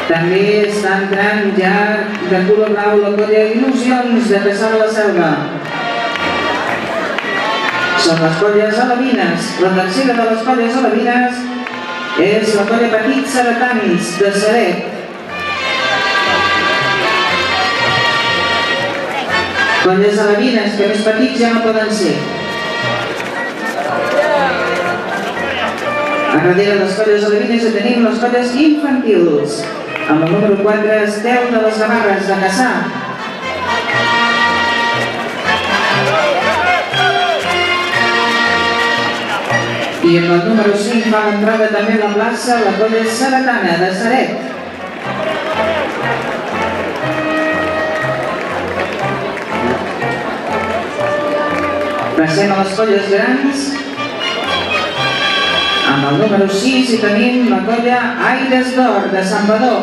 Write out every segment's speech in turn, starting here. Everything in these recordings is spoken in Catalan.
També està entrant ja de color blau la colla Il·lusions de Cassà de la Selva. Són les colles alevines. La tercera de les colles alevines és la colla Petits Ceretans de Ceret. Colles alevines que més petits ja no poden ser. A darrere de les colles alevines ja tenim les colles infantils. Amb el número 4, Estel de les Gavarres de Cassà. I amb el número 5 fa l'entrada també a la plaça la colla Ceretana de Ceret. Passem a les colles grans. Amb el número 6 hi tenim la colla Aires d'Or de Sant Badó.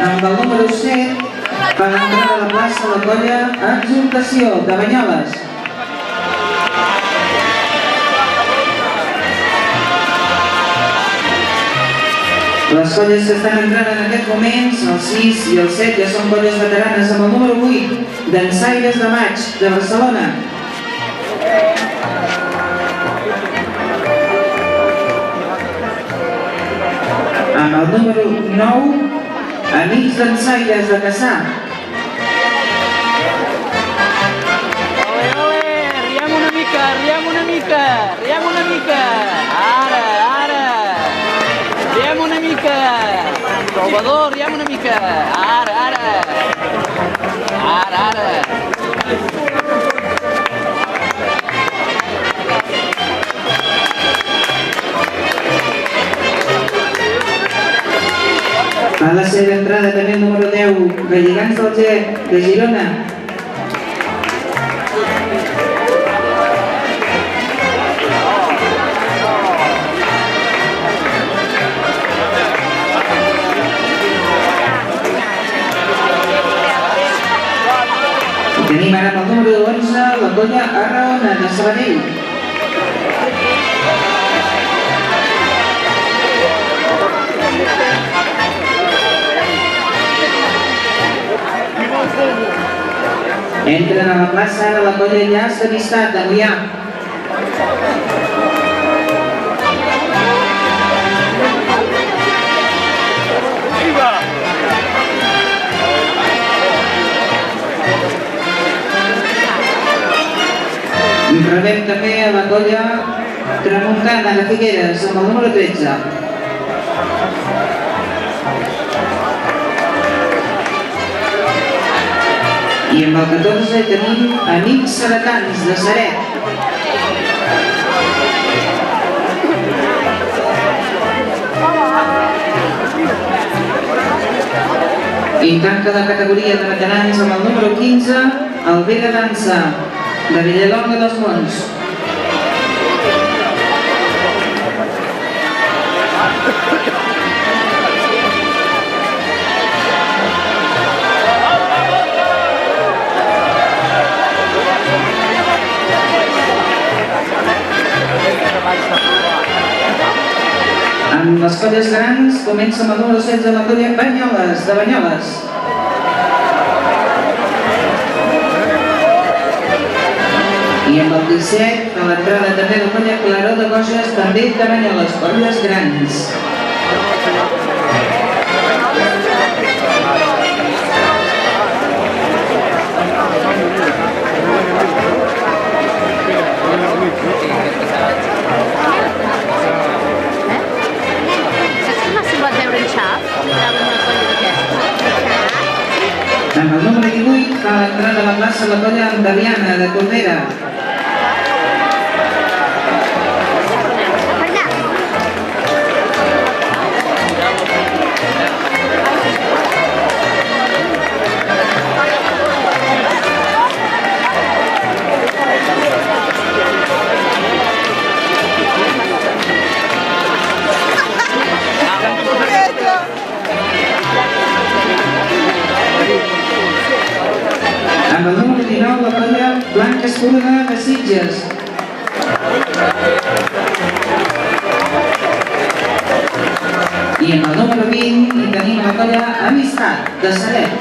Amb el número 7 per entrar a la plaça la colla Exhortació de Banyoles. Les colles que estan entrant en aquest moment, el 6 i el 7, ja són colles veteranes, amb el número 8, Dansaires de Maig, de Barcelona. Amb el número 9, Amics Dansaires de Cassà. Ole, ole, riem una mica, riem una mica, riem una mica. Ara. Riem una mica. Salvador, riem una mica. Ara. Va a la seva entrada també el número 10, Galligants del Ger, de Girona. Tenim ara amb el número 11 la colla Arraona de Sabadell. Entren a la plaça ara la colla Llaç d'Amistat de Moià. Rebem també a la colla Tramuntana de Figueres amb el número 13. I amb el 14 tenim Amics Ceretans de Ceret. I tanca la categoria de veterans amb el número 15, el Vega Dansa, de Villalonga dels Monts. Amb les colles grans comença amb el número 16 la colla Banyoles, de Banyoles. I amb el 17, a l'entrada també la colla Claró de Goges, també de Banyoles, colles grans. Amb el número 18 fa l'entrada a la plaça la colla Andaviana de Tordera. Amb el número 19, la colla Blanca Espurga de Sitges. I amb el número 20 hi tenim la colla Amistat de Ceret.